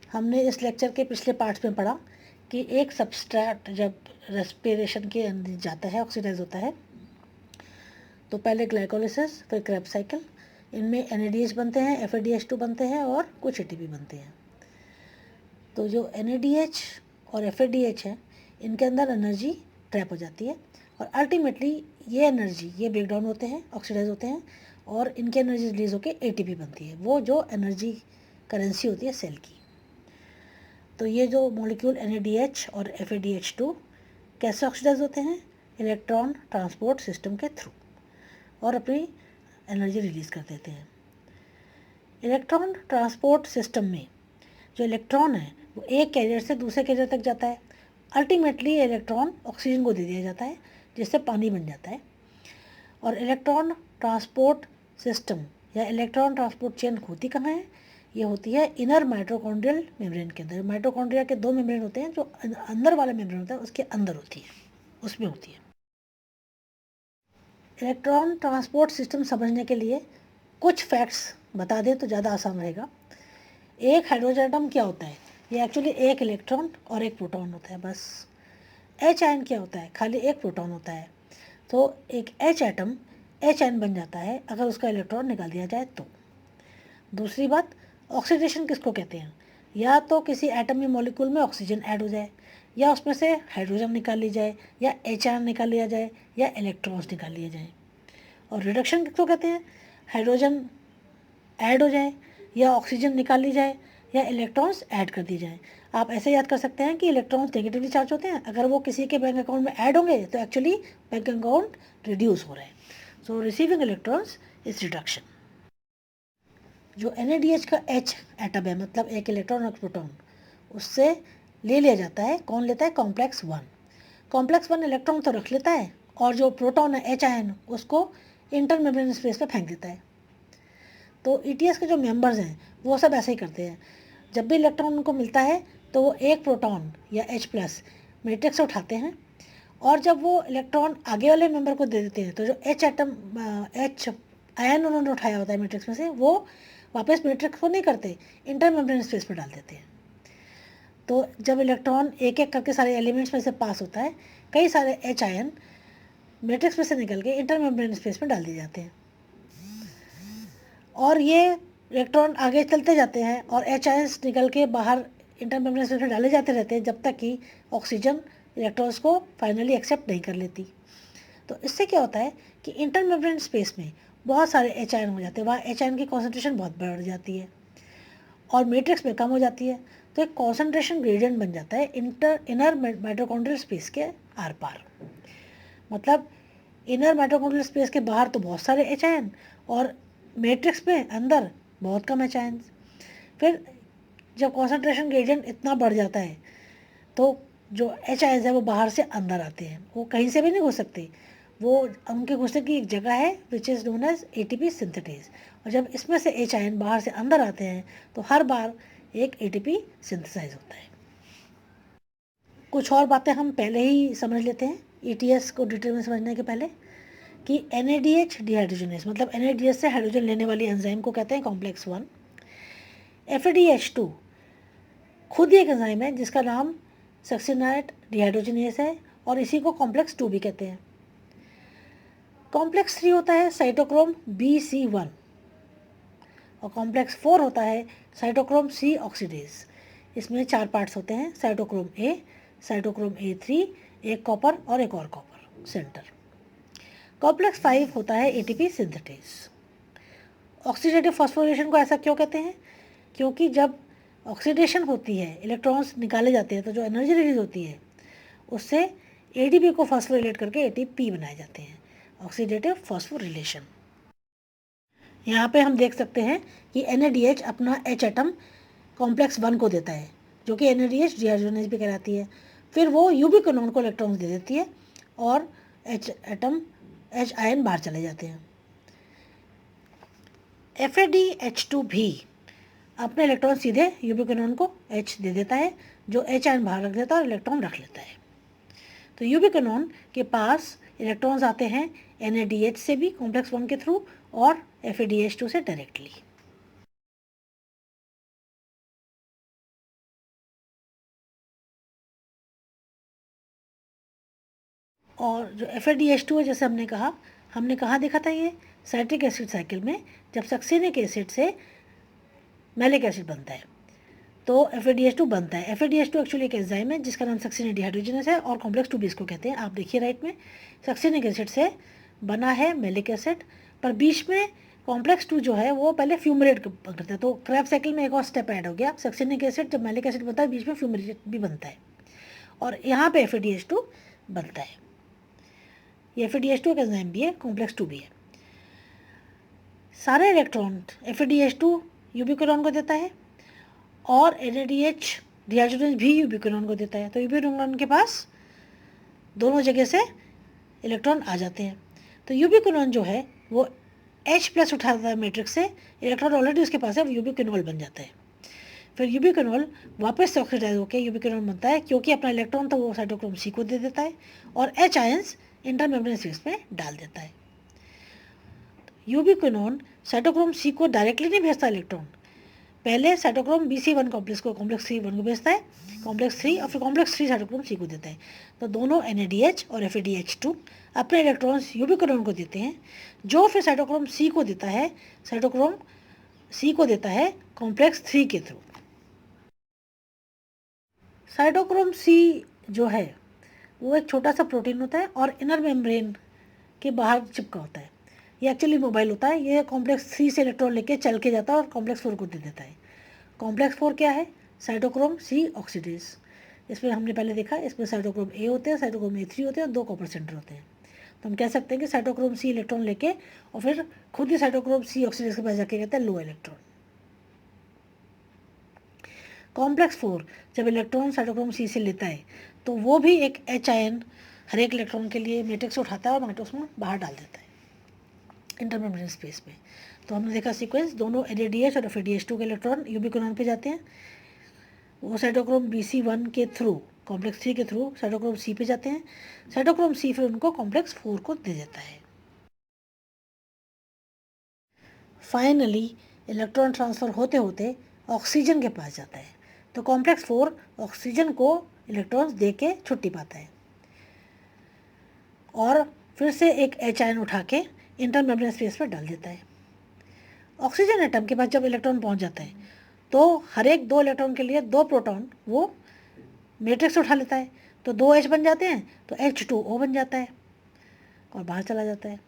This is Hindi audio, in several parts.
हमने इस लेक्चर के पिछले पार्ट्स में पढ़ा कि एक सबस्ट्रेट जब रेस्पिरेशन के अंदर जाता है, ऑक्सीडाइज होता है, तो पहले ग्लाइकोलिसिस, फिर क्रेब्स साइकिल, इनमें NADH बनते हैं, FADH2 बनते हैं और कुछ ATP बनते हैं। तो जो NADH और FADH है, इनके अंदर एनर्जी ट्रैप हो जाती है और अल्टीमेटली ये एनर्जी, ये ब्रेक डाउन होते हैं, ऑक्सीडाइज होते हैं और इनकी एनर्जी रिलीज होकर ATP बनती है, वो जो एनर्जी करेंसी होती है सेल की। तो ये जो मॉलिक्यूल NADH और FADH2 कैसे ऑक्सीडाइज होते हैं? इलेक्ट्रॉन ट्रांसपोर्ट सिस्टम के थ्रू, और अपनी एनर्जी रिलीज कर देते हैं। इलेक्ट्रॉन ट्रांसपोर्ट सिस्टम में जो इलेक्ट्रॉन है वो एक कैरियर से दूसरे कैरियर तक जाता है। अल्टीमेटली इलेक्ट्रॉन ऑक्सीजन को दे दिया जाता है, जिससे पानी बन जाता है। और इलेक्ट्रॉन ट्रांसपोर्ट सिस्टम या इलेक्ट्रॉन ट्रांसपोर्ट चेन होती कहाँ है? ये होती है इनर माइटोकॉन्ड्रियल मेम्ब्रेन के अंदर। माइटोकॉन्ड्रिया के 2 मेम्ब्रेन होते हैं, जो अंदर वाला मेम्ब्रेन होता है उसके अंदर होती है, उसमें होती है। इलेक्ट्रॉन ट्रांसपोर्ट सिस्टम समझने के लिए कुछ फैक्ट्स बता दें तो ज़्यादा आसान रहेगा। एक हाइड्रोजन एटम क्या होता है? ये एक्चुअली एक इलेक्ट्रॉन और एक प्रोटॉन होता है, बस। H आयन क्या होता है? खाली एक प्रोटॉन होता है। तो एक H एटम H आयन बन जाता है अगर उसका इलेक्ट्रॉन निकाल दिया जाए तो। दूसरी बात, ऑक्सीडेशन किसको कहते हैं? या तो किसी एटम या मॉलिक्यूल में ऑक्सीजन ऐड हो जाए, या उसमें से हाइड्रोजन निकाल ली जाए, या H आयन निकाल लिया जाए, या इलेक्ट्रॉन्स निकाल लिए जाए। और रिडक्शन किसको कहते हैं? हाइड्रोजन ऐड हो जाए, या ऑक्सीजन निकाल ली जाए, या इलेक्ट्रॉन्स ऐड कर दी जाए। आप ऐसे याद कर सकते हैं कि इलेक्ट्रॉन्स नेगेटिवली चार्ज होते हैं, अगर वो किसी के बैंक अकाउंट में ऐड होंगे तो एक्चुअली बैंक अकाउंट रिड्यूस हो रहे हैं। सो रिसीविंग इलेक्ट्रॉन्स इज रिडक्शन। जो NADH का H एटम है, मतलब एक इलेक्ट्रॉन और प्रोटॉन, उससे ले लिया जाता है। कौन लेता है? कॉम्प्लेक्स 1। कॉम्प्लेक्स 1 इलेक्ट्रॉन तो रख लेता है, और जो प्रोटॉन है H आयन, उसको इंटर मेम्ब्रेन स्पेस पे फेंक देता है। तो ETS के जो मेंबर्स हैं वो सब ऐसे ही करते हैं। जब भी इलेक्ट्रॉन उनको मिलता है तो वो एक प्रोटॉन या H+ मैट्रिक्स से उठाते हैं, और जब वो इलेक्ट्रॉन आगे वाले मेंबर को दे देते हैं तो जो H आयन उन्होंने उठाया होता है मैट्रिक्स में से, वो वापस मैट्रिक्स को नहीं करते, इंटर मेम्ब्रेन स्पेस पर डाल देते हैं। तो जब इलेक्ट्रॉन एक एक करके सारे एलिमेंट्स में से पास होता है, कई सारे H आयन मैट्रिक्स में से निकल के इंटर मेम्ब्रेन स्पेस में डाल दिए जाते हैं, और ये इलेक्ट्रॉन आगे चलते जाते हैं और H आयंस निकल के बाहर इंटर मेम्ब्रेन स्पेस में डाले जाते रहते हैं, जब तक कि ऑक्सीजन इलेक्ट्रॉन्स को फाइनली एक्सेप्ट नहीं कर लेती। तो इससे क्या होता है कि इंटर मेम्ब्रेन स्पेस में बहुत सारे H आयन हो जाते हैं, वहाँ H आयन की कॉन्सेंट्रेशन बहुत बढ़ जाती है और मैट्रिक्स में कम हो जाती है। तो एक कॉन्सेंट्रेशन ग्रेडियंट बन जाता है इनर माइटोकॉन्ड्रियल स्पेस के आर पार। मतलब इनर माइटोकॉन्ड्रियल स्पेस के बाहर तो बहुत सारे H आयन, और मैट्रिक्स में अंदर बहुत कम H आयन। फिर जब कॉन्सेंट्रेशन ग्रेडियंट इतना बढ़ जाता है तो जो H आयंस है वो बाहर से अंदर आते हैं, वो कहीं से भी नहीं घुस सकते। वो उनके घुसने की एक जगह है which is known as ATP synthetase. और जब इसमें से H आयन बाहर से अंदर आते हैं तो हर बार एक ATP सिंथेसाइज होता है। कुछ और बातें हम पहले ही समझ लेते हैं ETS को डिटेल में समझने के पहले, कि NADH डिहाइड्रोजनेज, मतलब NADH से हाइड्रोजन लेने वाली एंजाइम को कहते हैं कॉम्प्लेक्स 1। FADH2 खुद ही एक एंजाइम है जिसका नाम सक्सिनाइट डिहाइड्रोजनेज है, और इसी को कॉम्प्लेक्स 2 भी कहते हैं। कॉम्प्लेक्स 3 होता है साइटोक्रोम BC1, और कॉम्प्लेक्स 4 होता है साइटोक्रोम C ऑक्सीडेज। इसमें 4 पार्ट्स होते हैं, साइटोक्रोम A, साइटोक्रोम A3, एक कॉपर और एक और कॉपर सेंटर। कॉम्प्लेक्स 5 होता है ATP सिंथेटेज। ऑक्सीडेटिव फॉस्फोरिलेशन को ऐसा क्यों कहते हैं? क्योंकि जब ऑक्सीडेशन होती है, इलेक्ट्रॉन्स निकाले जाते हैं, तो जो एनर्जी रिलीज होती है उससे ADP को फॉस्फोरिलेट करके ATP बनाए जाते हैं, ऑक्सीडेटिव फॉस्फोरिलेशन। यहाँ पे हम देख सकते हैं कि NADH अपना H एटम कॉम्प्लेक्स 1 को देता है, जो कि NADH डिहाइड्रोजनेज भी कहलाती है। फिर वो यूबिक्विनोन को इलेक्ट्रॉन्स दे देती है और H आयन बाहर चले जाते हैं। FADH2 भी अपने इलेक्ट्रॉन सीधे यूबिक्विनोन को H दे देता है, जो H आयन बाहर रख देता है और इलेक्ट्रॉन रख लेता है। तो यूबिक्विनोन के पास इलेक्ट्रॉन्स आते हैं NADH से भी कॉम्प्लेक्स 1 के थ्रू, और FADH2 से डायरेक्टली। और जो FADH2 है, जैसे हमने कहाँ देखा था ये साइट्रिक एसिड साइकिल में, जब सक्सेनिक एसिड से मैलिक एसिड बनता है तो FADH2 बनता है। FADH2 एक्चुअली एक एंजाइम है जिसका नाम सक्सेनिक डिहाइड्रोजनेस है और कॉम्प्लेक्स 2 भी इसको कहते हैं। आप देखिए राइट में सक्सेनिक एसिड से बना है मैलिक एसिड, पर बीच में कॉम्प्लेक्स 2 जो है वो पहले फ्यूमरेट करता है। तो क्रेब्स साइकिल में एक और स्टेप ऐड हो गया। सक्सेनिक एसिड जब मैलिक एसिड बनता है बीच में फ्यूमरेट भी बनता है और यहाँ पे FADH2 बनता है। ये FADH2 एक एंजाइम भी है, कॉम्प्लेक्स 2 भी है। सारे इलेक्ट्रॉन FADH2 यूबिक्विनोन को देता है और NADH डिहाइड्रोजन भी यूबिक्विनोन को देता है। तो यूबिक्विनोन के पास दोनों जगह से इलेक्ट्रॉन आ जाते हैं। तो यूबिक्विनोन जो है वो H+ उठाता है मैट्रिक्स से, इलेक्ट्रॉन ऑलरेडी उसके पास है, वो यूबिक्विनोल बन जाता है। फिर यूबिक्विनोल वापस से ऑक्सीडाइज होकर यूबिक्विनोल बनता है, क्योंकि अपना इलेक्ट्रॉन तो वो साइटोक्रोम C को दे देता है और H आयंस इंटरमेम्ब्रेन स्पेस में डाल देता है। यूबिक्विनोन साइटोक्रोम C को डायरेक्टली नहीं भेजता इलेक्ट्रॉन, पहले साइटोक्रोम BC1 कॉम्प्लेक्स को कॉम्प्लेक्स 3 को भेजता है, कॉम्प्लेक्स 3 और फिर कॉम्प्लेक्स 3 साइटोक्रोम C को देता है। तो दोनों NADH और FADH2 अपने इलेक्ट्रॉन्स यूबिक्विनोन को देते हैं, जो फिर साइटोक्रोम C को देता है, कॉम्प्लेक्स 3 के थ्रू। साइटोक्रोम C जो है वो एक छोटा सा प्रोटीन होता है और इनर मेम्ब्रेन के बाहर चिपका होता है। ये एक्चुअली मोबाइल होता है, ये कॉम्प्लेक्स 3 से इलेक्ट्रॉन लेके चल के जाता है और कॉम्प्लेक्स 4 को दे देता है। कॉम्प्लेक्स 4 क्या है? Cytochrome C oxidase. इसमें हमने पहले देखा, इसमें साइटोक्रोम A होते हैं, साइटोक्रोम A3 होते हैं और 2 कॉपर सेंटर होते हैं। तो हम कह सकते हैं कि साइटोक्रोम C इलेक्ट्रॉन लेके और फिर खुद ही साइटोक्रोम C ऑक्सीडेज के पास जाके कहता है लो इलेक्ट्रॉन। कॉम्प्लेक्स 4 जब इलेक्ट्रॉन साइटोक्रोम C से लेता है तो वो भी एक H आयन हर एक इलेक्ट्रॉन के लिए मैट्रिक्स उठाता है और मैट्रिक्स में बाहर डाल देता है इंटरमेम्ब्रेन स्पेस में। तो हमने देखा सीक्वेंस, दोनों NADH और FADH2 के इलेक्ट्रॉन यूबिक्विनोन पे जाते हैं, वो साइटोक्रोम BC1 के थ्रू कॉम्प्लेक्स 3 के थ्रू साइटोक्रोम C पे जाते हैं, साइटोक्रोम C फिर उनको कॉम्प्लेक्स 4 को दे देता है। फाइनली इलेक्ट्रॉन ट्रांसफ़र होते होते ऑक्सीजन के पास जाता है, तो कॉम्प्लेक्स 4 ऑक्सीजन को इलेक्ट्रॉन्स दे के छुट्टी पाता है और फिर से एक H आयन उठा के इंटरमेम्ब्रेन स्पेस पर डाल देता है। ऑक्सीजन एटम के पास जब इलेक्ट्रॉन पहुंच जाता है तो हर एक 2 इलेक्ट्रॉन के लिए 2 प्रोटॉन वो मैट्रिक्स उठा लेता है, तो 2 H बन जाते हैं, तो H2O बन जाता है और बाहर चला जाता है।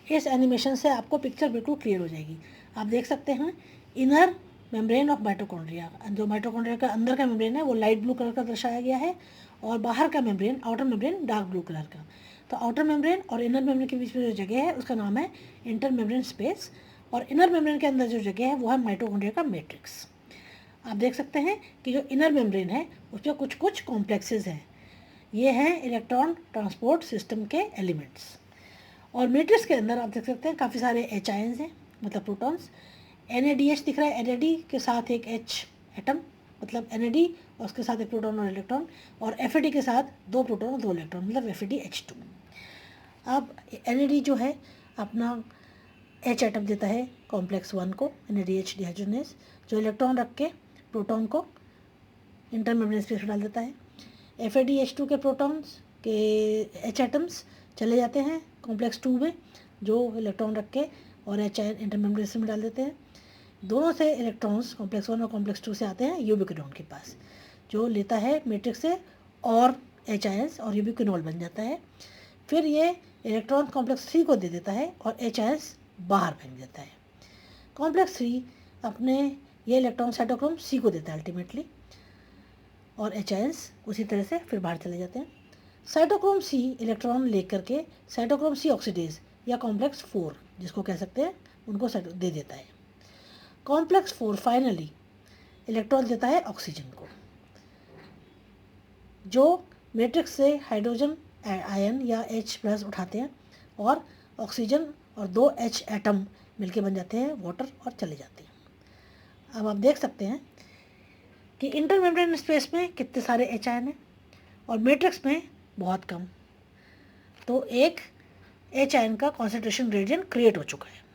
इस एनिमेशन से आपको पिक्चर बिल्कुल क्लियर हो जाएगी। आप देख सकते हैं इनर मेम्ब्रेन ऑफ माइटोकॉन्ड्रिया, जो माइटोकॉन्ड्रिया का अंदर का मेम्ब्रेन है वो लाइट ब्लू कलर का दर्शाया गया है और बाहर का membrane, outer membrane dark blue colour का। तो आउटर मेम्ब्रेन और इनर मेम्ब्रेन के बीच में जो जगह है उसका नाम है इंटर मेम्ब्रेन स्पेस, और इनर मेम्ब्रेन के अंदर जो जगह है वो है माइटोकॉन्ड्रिया का मैट्रिक्स। आप देख सकते हैं कि जो इनर मेम्ब्रेन है उस पर कुछ कुछ कॉम्प्लेक्सेस हैं, ये हैं इलेक्ट्रॉन ट्रांसपोर्ट सिस्टम के एलिमेंट्स। और मैट्रिक्स के अंदर आप देख सकते हैं काफ़ी सारे H आयंस हैं, मतलब प्रोटॉन्स। NADH दिख रहा है, NAD के साथ एक H एटम, मतलब NAD और उसके साथ एक प्रोटॉन और इलेक्ट्रॉन, और FAD के साथ 2 प्रोटॉन और 2 इलेक्ट्रॉन, मतलब FADH2। अब NAD जो है अपना H एटम देता है कॉम्प्लेक्स 1 को, NADH डिहाइड्रोजनेस, जो इलेक्ट्रॉन रख के प्रोटॉन को इंटरमेम्ब्रेन स्पेस में डाल देता है। FADH2 के प्रोटॉन्स के H एटम्स चले जाते हैं कॉम्प्लेक्स 2 में, जो इलेक्ट्रॉन रख के और H आयन इंटरमेम्ब्रेन स्पेस में डाल देते हैं। दोनों से इलेक्ट्रॉन्स कॉम्प्लेक्स 1 और कॉम्प्लेक्स 2 से आते हैं यूबिक्विनोन के पास, जो लेता है मैट्रिक्स से और H आयंस और यूबिक्विनोल बन जाता है। फिर ये इलेक्ट्रॉन कॉम्प्लेक्स 3 को दे देता है और H आयंस बाहर फेंक देता है। कॉम्प्लेक्स 3 अपने ये इलेक्ट्रॉन साइटोक्रोम C को देता है अल्टीमेटली, और H आयंस उसी तरह से फिर बाहर चले जाते हैं। साइटोक्रोम C इलेक्ट्रॉन लेकर के साइटोक्रोम C ऑक्सीडेज या कॉम्प्लेक्स 4 जिसको कह सकते हैं उनको दे देता है। कॉम्प्लेक्स 4 फाइनली इलेक्ट्रॉन देता है ऑक्सीजन को, जो मैट्रिक्स से हाइड्रोजन आयन या H+ उठाते हैं और ऑक्सीजन और 2 H एटम मिलके बन जाते हैं वाटर और चले जाते हैं। अब आप देख सकते हैं कि इंटरमेम्ब्रेन स्पेस में कितने सारे H आयन हैं और मैट्रिक्स में बहुत कम, तो एक H आयन का कॉन्सेंट्रेशन ग्रेडियंट क्रिएट हो चुका है।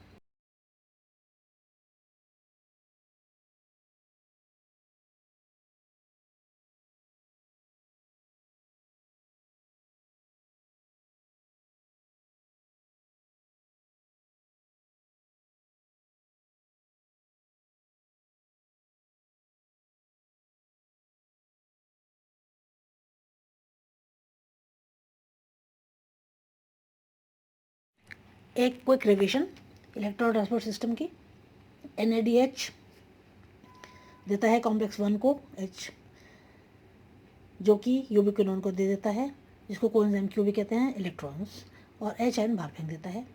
एक quick revision electron transport system की। NADH देता है कॉम्प्लेक्स 1 को H, जो कि यूबिक्विनोन को दे देता है, जिसको कोएंजाइम Q भी कहते हैं, इलेक्ट्रॉन्स, और H आयन बाहर फेंक देता है।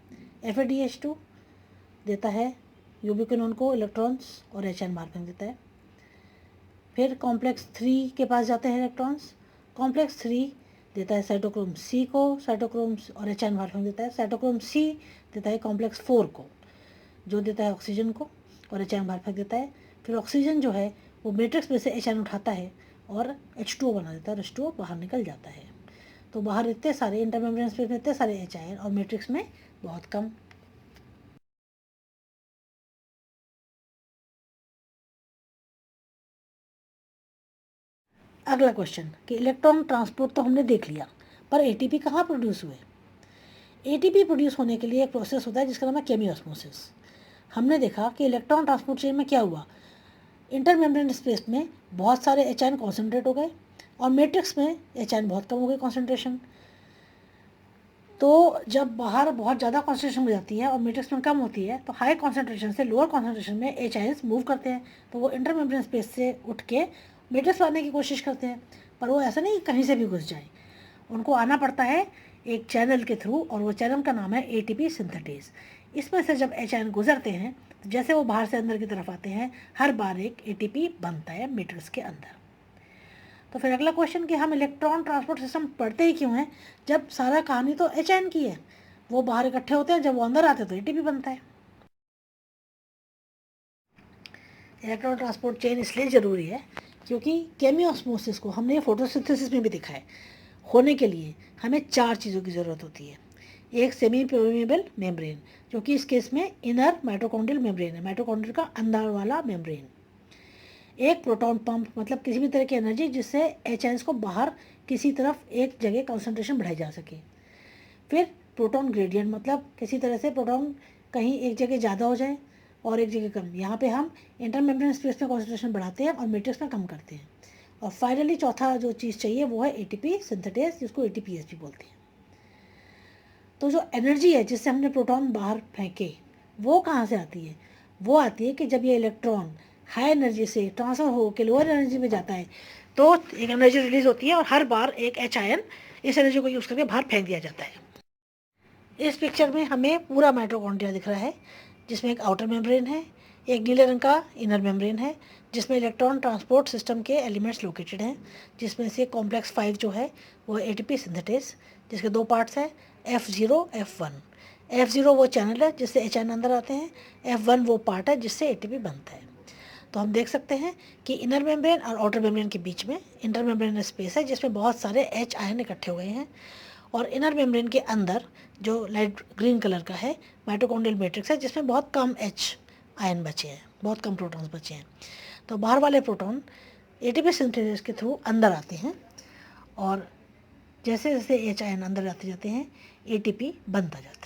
FADH2 देता है यूबिक्विनोन को इलेक्ट्रॉन्स और H आयन बाहर फेंक देता है। फिर कॉम्प्लेक्स 3 के पास जाते हैं इलेक्ट्रॉन्स। कॉम्प्लेक्स 3 देता है साइटोक्रोम C को, साइटोक्रोम्स और H आयन बाहर फेंक देता है। साइटोक्रोम C देता है कॉम्प्लेक्स 4 को, जो देता है ऑक्सीजन को, और H आयन बाहर फेंक देता है। फिर ऑक्सीजन जो है वो मैट्रिक्स में से H आयन उठाता है और H2O बना देता है, H2O बाहर निकल जाता है। तो बाहर इतने सारे इंटरमेम्ब्रेन स्पेस में इतने सारे H आयन और मैट्रिक्स में बहुत कम। अगला क्वेश्चन कि इलेक्ट्रॉन ट्रांसपोर्ट तो हमने देख लिया, पर ATP कहाँ प्रोड्यूस हुए? ATP प्रोड्यूस होने के लिए एक प्रोसेस होता है जिसका नाम है केमियोस्मोसिस। हमने देखा कि इलेक्ट्रॉन ट्रांसपोर्ट चेन में क्या हुआ, इंटरमेम्ब्रेन स्पेस में बहुत सारे H आयन कॉन्सेंट्रेट हो गए और मैट्रिक्स में H आयन बहुत कम हो गए कॉन्सेंट्रेशन। तो जब बाहर बहुत ज़्यादा कॉन्सेंट्रेशन हो जाती है और मैट्रिक्स में कम होती है, तो हाई कॉन्सेंट्रेशन से लोअर कॉन्सेंट्रेशन में H आयन्स मूव करते हैं, तो वो इंटरमेम्ब्रेन स्पेस से उठ के मैट्रिक्स लाने की कोशिश करते हैं। पर वो ऐसा नहीं कि कहीं से भी घुस जाए, उनको आना पड़ता है एक चैनल के थ्रू, और वो चैनल का नाम है ATP सिंथेटेज। इसमें से जब H आयन गुजरते हैं, तो जैसे वो बाहर से अंदर की तरफ आते हैं, हर बार एक ATP बनता है मैट्रिक्स के अंदर। तो फिर अगला क्वेश्चन कि हम इलेक्ट्रॉन ट्रांसपोर्ट सिस्टम पढ़ते ही क्यों हैं, जब सारा कहानी तो H आयन की है। वो बाहर इकट्ठे होते हैं, जब वो अंदर आते हैं तो ATP बनता है। इलेक्ट्रॉन ट्रांसपोर्ट चेन इसलिए ज़रूरी है क्योंकि केमियोस्मोसिस को हमने फोटोसिंथेसिस में भी देखा है, होने के लिए हमें 4 चीज़ों की ज़रूरत होती है। एक सेमी परमेबल मेम्ब्रेन, जो कि इस केस में इनर माइटोकॉन्ड्रियल मेम्ब्रेन है, माइटोकॉन्ड्रियल का अंदर वाला मेम्ब्रेन। एक प्रोटॉन पंप, मतलब किसी भी तरह की एनर्जी जिससे H आयंस को बाहर किसी तरफ एक जगह कंसंट्रेशन बढ़ाई जा सके। फिर प्रोटॉन ग्रेडियंट, मतलब किसी तरह से प्रोटॉन कहीं एक जगह ज़्यादा हो जाए और एक जगह कम। यहाँ पे हम इंटरमेम्ब्रेन स्पेस में कॉन्सेंट्रेशन बढ़ाते हैं और मैट्रिक्स में कम करते हैं। और फाइनली चौथा जो चीज़ चाहिए वो है ATP सिंथेटेज, जिसको ATPase भी बोलते हैं। तो जो एनर्जी है जिससे हमने प्रोटॉन बाहर फेंके, वो कहाँ से आती है? वो आती है कि जब ये इलेक्ट्रॉन हाई एनर्जी से ट्रांसफर हो के लोअर एनर्जी में जाता है, तो एक एनर्जी रिलीज होती है और हर बार एक H आयन इस एनर्जी को यूज़ करके बाहर फेंक दिया जाता है। इस पिक्चर में हमें पूरा माइटोकॉन्ड्रिया दिख रहा है, जिसमें एक आउटर मेम्ब्रेन है, एक नीले रंग का इनर मेम्ब्रेन है, जिसमें इलेक्ट्रॉन ट्रांसपोर्ट सिस्टम के एलिमेंट्स लोकेटेड हैं, जिसमें से कॉम्प्लेक्स 5 जो है वो ATP सिंथेटेज, जिसके 2 पार्ट्स हैं, F0 F1। F0 वो चैनल है जिससे H आयन अंदर आते हैं, F1 वो पार्ट है जिससे ATP बनता है। तो हम देख सकते हैं कि इनर मेम्ब्रेन और आउटर मेम्ब्रेन के बीच में इंटर मेम्ब्रेन स्पेस है, जिसमें बहुत सारे H आयन इकट्ठे हुए हैं। और इनर मेम्ब्रेन के अंदर जो लाइट ग्रीन कलर का है, माइटोकॉन्ड्रियल मैट्रिक्स है, जिसमें बहुत कम H आयन बचे हैं, बहुत कम प्रोटॉन्स बचे हैं। तो बाहर वाले प्रोटॉन ATP सिंथेसिस के थ्रू अंदर आते हैं, और जैसे जैसे H आयन अंदर आते जाते हैं ATP बनता जाता है।